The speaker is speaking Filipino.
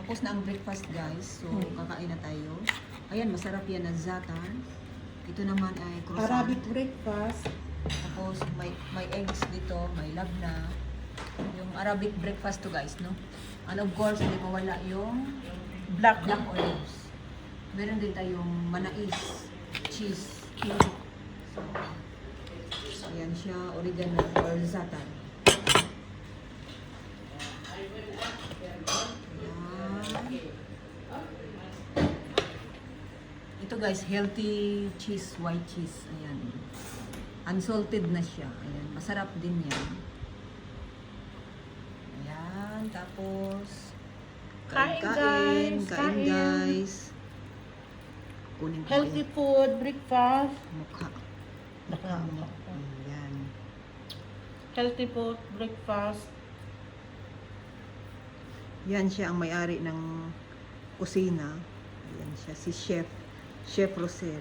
Tapos na ang breakfast guys. So, kakain na tayo. Ayan, masarap yan na za'atar. Ito naman ay croissant. Arabic breakfast. Tapos may eggs dito, may labna. Yung Arabic breakfast to guys, no? And of course, hindi mawala yung Black. olives. Meron din tayong manais, cheese. So, ayan siya, oregano or za'atar. Ito guys, healthy cheese, white cheese. Ayan. Unsalted na siya. Ayan. Masarap din yan. Ayan. Tapos, Kain, guys. Kunin ko Healthy yung food, breakfast. mukha. Ayan. Healthy food, breakfast. Yan siya ang may-ari ng kusina. Ayan siya, si Chef Rosel.